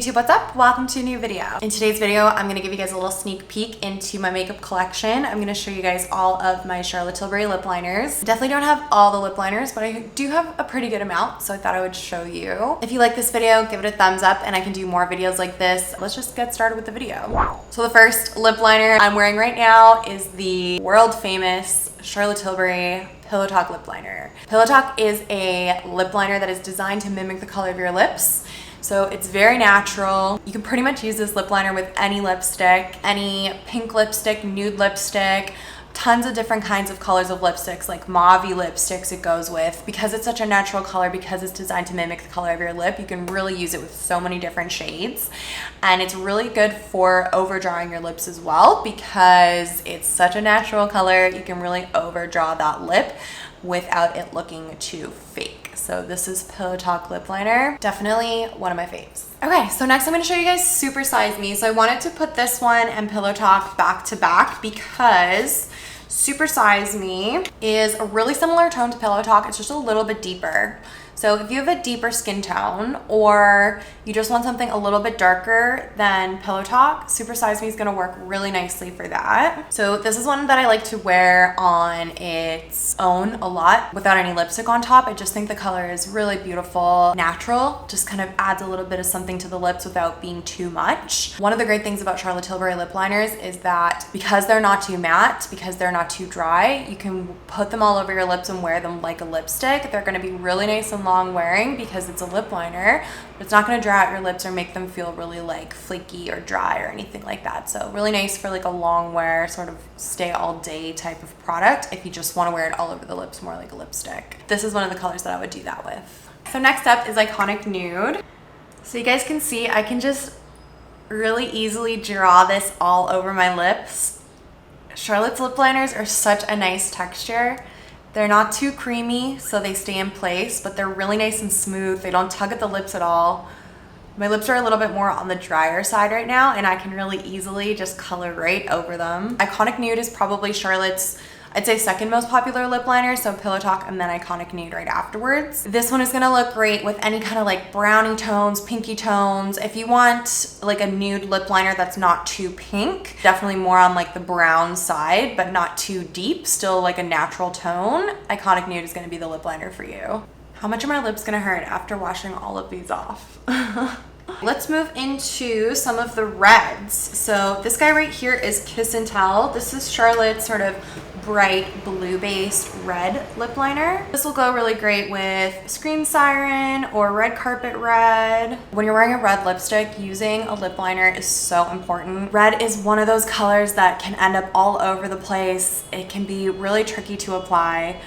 YouTube, what's up? Welcome to a new video. In today's video, I'm gonna give you guys a little sneak peek into my makeup collection. I'm gonna show you guys all of my Charlotte Tilbury lip liners. Definitely don't have all the lip liners, but I do have a pretty good amount, so I thought I would show you. If you like this video, give it a thumbs up and I can do more videos like this. Let's just get started with the video. So the first lip liner I'm wearing right now is the world famous Charlotte Tilbury Pillow Talk lip liner. Pillow Talk is a lip liner that is designed to mimic the color of your lips. So it's very natural. You can pretty much use this lip liner with any lipstick, any pink lipstick, nude lipstick, tons of different kinds of colors of lipsticks, like mauve-y lipsticks it goes with. Because it's such a natural color, because it's designed to mimic the color of your lip, you can really use it with so many different shades. And it's really good for overdrawing your lips as well, because it's such a natural color. You can really overdraw that lip without it looking too fake. So this is Pillow Talk lip liner. Definitely one of my faves. Okay, so next I'm gonna show you guys Supersize Me. So I wanted to put this one and Pillow Talk back to back because Supersize Me is a really similar tone to Pillow Talk. It's just a little bit deeper. So if you have a deeper skin tone or you just want something a little bit darker than Pillow Talk, Supersize Me is gonna work really nicely for that. So this is one that I like to wear on its own a lot without any lipstick on top. I just think the color is really beautiful, natural, just kind of adds a little bit of something to the lips without being too much. One of the great things about Charlotte Tilbury lip liners is that because they're not too matte, because they're not too dry, you can put them all over your lips and wear them like a lipstick. They're gonna be really nice and long wearing because it's a lip liner, but it's not going to dry out your lips or make them feel really like flaky or dry or anything like that. So really nice for like a long wear, sort of stay all day type of product if you just want to wear it all over the lips more like a lipstick. This is one of the colors that I would do that with. So next up is Iconic Nude. So you guys can see I can just really easily draw this all over my lips. Charlotte's lip liners are such a nice texture. They're not too creamy, so they stay in place, but they're really nice and smooth. They don't tug at the lips at all. My lips are a little bit more on the drier side right now, and I can really easily just color right over them. Iconic Nude is probably Charlotte's, I'd say, second most popular lip liner, so Pillow Talk and then Iconic Nude right afterwards. This one is gonna look great with any kind of like brownie tones, pinky tones. If you want like a nude lip liner that's not too pink, definitely more on like the brown side, but not too deep, still like a natural tone, Iconic Nude is gonna be the lip liner for you. How much are my lips gonna hurt after washing all of these off? Let's move into some of the reds. So this guy right here is Kiss and Tell. This is Charlotte's sort of bright blue based red lip liner. This will go really great with Scream Siren or Red Carpet Red. When you're wearing a red lipstick, using a lip liner is so important. Red is one of those colors that can end up all over the place. It can be really tricky to apply.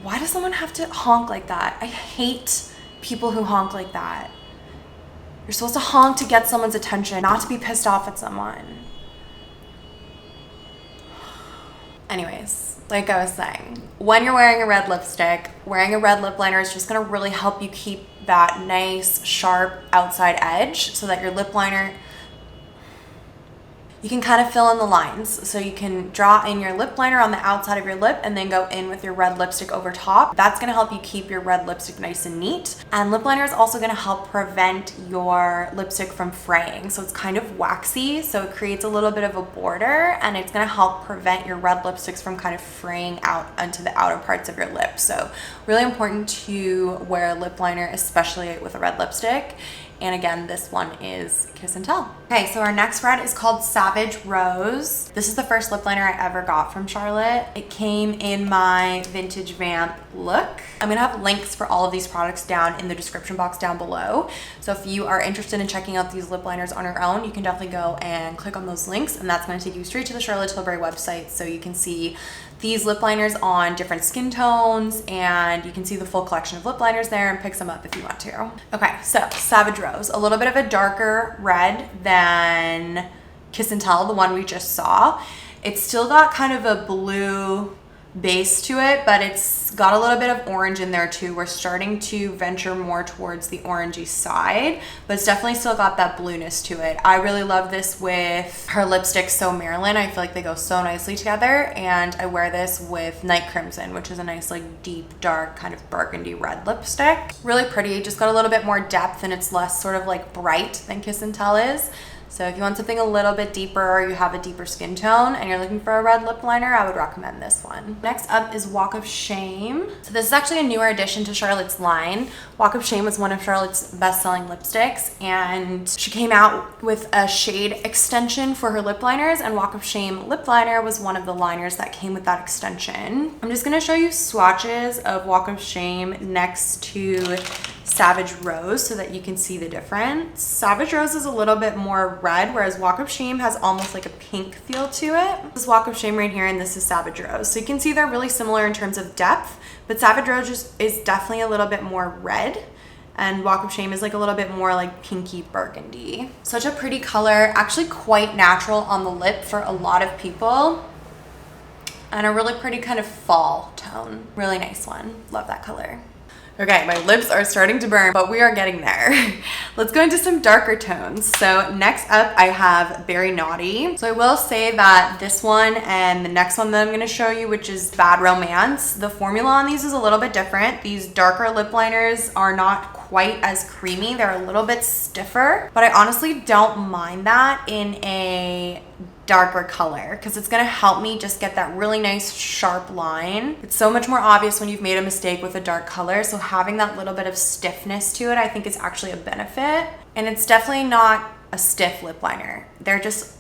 Why does someone have to honk like that? I hate people who honk like that. You're supposed to honk to get someone's attention, not to be pissed off at someone. Anyways, like I was saying, when you're wearing a red lipstick, wearing a red lip liner is just gonna really help you keep that nice, sharp outside edge so that your lip liner, you can kind of fill in the lines. So you can draw in your lip liner on the outside of your lip and then go in with your red lipstick over top. That's gonna help you keep your red lipstick nice and neat. And lip liner is also gonna help prevent your lipstick from fraying. So it's kind of waxy, so it creates a little bit of a border, and it's gonna help prevent your red lipsticks from kind of fraying out onto the outer parts of your lip. So really important to wear a lip liner, especially with a red lipstick. And again, this one is Kiss and Tell. Okay, so our next red is called Savage Rose. This is the first lip liner I ever got from Charlotte. It came in my Vintage Vamp look. I'm gonna have links for all of these products down in the description box down below. So if you are interested in checking out these lip liners on your own, you can definitely go and click on those links, and that's gonna take you straight to the Charlotte Tilbury website, so you can see these lip liners on different skin tones, and you can see the full collection of lip liners there and pick some up if you want to. Okay, so Savage Rose, a little bit of a darker red than Kiss and Tell, the one we just saw. It's still got kind of a blue base to it, but it's got a little bit of orange in there too. We're starting to venture more towards the orangey side, but it's definitely still got that blueness to it. I really love this with her lipstick So Marilyn. I feel like they go so nicely together, and I wear this with Night Crimson, which is a nice like deep dark kind of burgundy red lipstick. Really pretty, just got a little bit more depth, and it's less sort of like bright than Kiss and Tell is. So if you want something a little bit deeper, or you have a deeper skin tone and you're looking for a red lip liner, I would recommend this one. Next up is Walk of Shame. So this is actually a newer addition to Charlotte's line. Walk of Shame was one of Charlotte's best-selling lipsticks, and she came out with a shade extension for her lip liners, and Walk of Shame lip liner was one of the liners that came with that extension. I'm just gonna show you swatches of Walk of Shame next to Savage Rose so that you can see the difference. Savage Rose is a little bit more red, whereas Walk of Shame has almost like a pink feel to it. This is Walk of Shame right here, and this is Savage Rose. So you can see they're really similar in terms of depth, but Savage Rose is definitely a little bit more red, and Walk of Shame is like a little bit more like pinky burgundy. Such a pretty color, actually quite natural on the lip for a lot of people, and a really pretty kind of fall tone. Really nice one. Love that color. Okay, my lips are starting to burn, but we are getting there. Let's go into some darker tones. So next up, I have Berry Naughty. So I will say that this one and the next one that I'm gonna show you, which is Bad Romance, the formula on these is a little bit different. These darker lip liners are not quite as creamy. They're a little bit stiffer, but I honestly don't mind that in a darker color because it's gonna help me just get that really nice sharp line. It's so much more obvious when you've made a mistake with a dark color, so having that little bit of stiffness to it I think is actually a benefit. And it's definitely not a stiff lip liner. They're just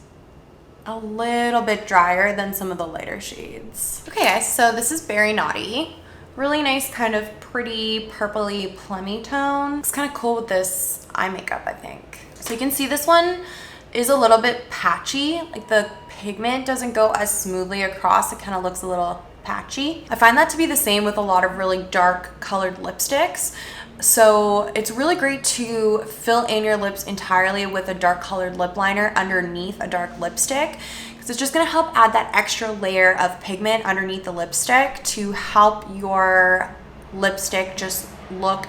a little bit drier than some of the lighter shades. Okay guys, so this is Berry Naughty. Really nice kind of pretty purpley plummy tone. It's kind of cool with this eye makeup, I think. So you can see this one is a little bit patchy, like the pigment doesn't go as smoothly across. It kind of looks a little patchy. I find that to be the same with a lot of really dark colored lipsticks. So it's really great to fill in your lips entirely with a dark colored lip liner underneath a dark lipstick, because it's just gonna help add that extra layer of pigment underneath the lipstick to help your lipstick just look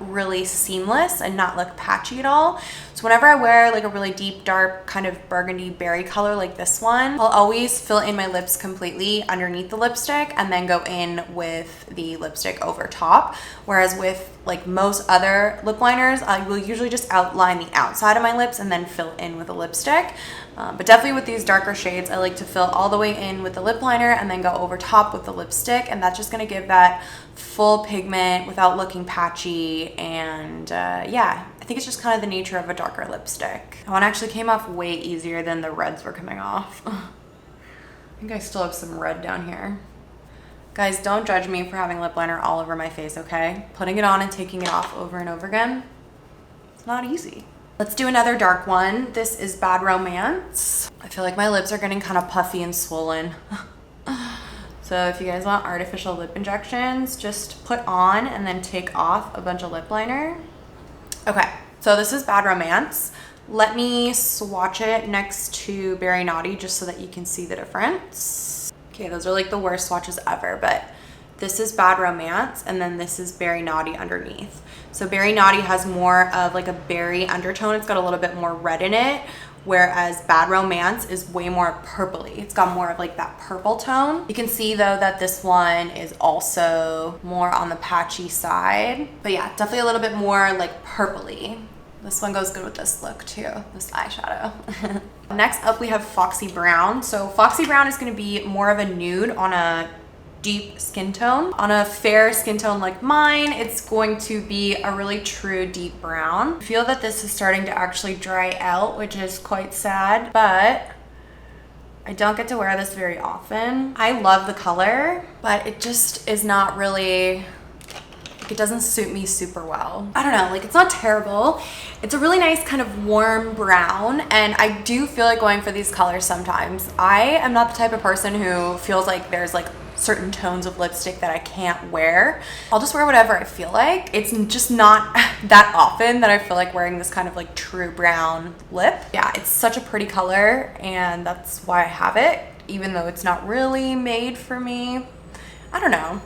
really seamless and not look patchy at all. So whenever I wear like a really deep dark kind of burgundy berry color like this one, I'll always fill in my lips completely underneath the lipstick and then go in with the lipstick over top. Whereas with like most other lip liners, I will usually just outline the outside of my lips and then fill in with a lipstick. But definitely with these darker shades, I like to fill all the way in with the lip liner and then go over top with the lipstick, and that's just gonna give that full pigment without looking patchy. And yeah, I think it's just kind of the nature of a darker lipstick. That one actually came off way easier than the reds were coming off. I think I still have some red down here. Guys, don't judge me for having lip liner all over my face, okay? Putting it on and taking it off over and over again, it's not easy. Let's do another dark one. This is Bad Romance. I feel like my lips are getting kind of puffy and swollen. So if you guys want artificial lip injections, just put on and then take off a bunch of lip liner. Okay, so this is Bad Romance. Let me swatch it next to Berry Naughty just so that you can see the difference. Okay, those are like the worst swatches ever, but this is Bad Romance, and then this is Berry Naughty underneath. So Berry Naughty has more of like a berry undertone. It's got a little bit more red in it, whereas Bad Romance is way more purpley. It's got more of like that purple tone. You can see though that this one is also more on the patchy side. But yeah, definitely a little bit more like purpley. This one goes good with this look too, this eyeshadow. Next up we have Foxy Brown. So Foxy Brown is gonna be more of a nude on a deep skin tone. On a fair skin tone like mine, it's going to be a really true deep brown. I feel that this is starting to actually dry out, which is quite sad, but I don't get to wear this very often. I love the color, but it just is not really, it doesn't suit me super well. I don't know, like it's not terrible. It's a really nice kind of warm brown, and I do feel like going for these colors sometimes. I am not the type of person who feels like there's like certain tones of lipstick that I can't wear. I'll just wear whatever I feel like. It's just not that often that I feel like wearing this kind of like true brown lip. Yeah, it's such a pretty color, and that's why I have it, even though it's not really made for me. I don't know.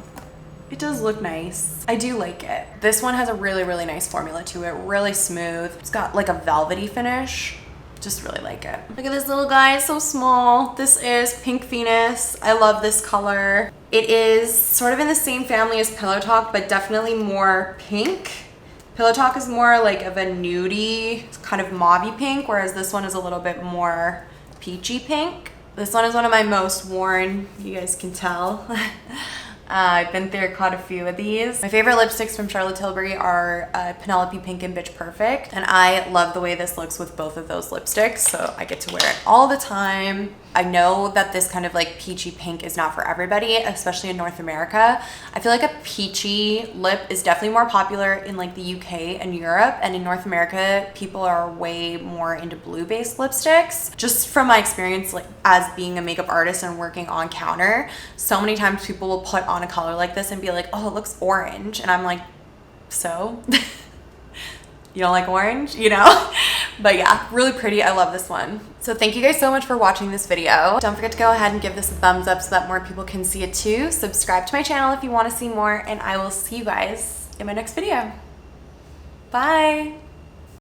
It does look nice. I do like it. This one has a really, really nice formula to it. Really smooth. It's got like a velvety finish. Just really like it. Look at this little guy, it's so small. This is Pink Venus. I love this color. It is sort of in the same family as Pillow Talk, but definitely more pink. Pillow Talk is more like of a nudie, kind of mauvey pink, whereas this one is a little bit more peachy pink. This one is one of my most worn, you guys can tell. I've been through quite a few of these. My favorite lipsticks from Charlotte Tilbury are Penelope Pink and Bitch Perfect. And I love the way this looks with both of those lipsticks. So I get to wear it all the time. I know that this kind of like peachy pink is not for everybody, especially in North America. I feel like a peachy lip is definitely more popular in like the UK and Europe. And in North America, people are way more into blue-based lipsticks. Just from my experience, like as being a makeup artist and working on counter, so many times people will put on a color like this and be like, oh, it looks orange. And I'm like, so? You don't like orange, you know? But yeah, really pretty. I love this one. So thank you guys so much for watching this video. Don't forget to go ahead and give this a thumbs up so that more people can see it too. Subscribe to my channel if you want to see more, and I will see you guys in my next video. Bye.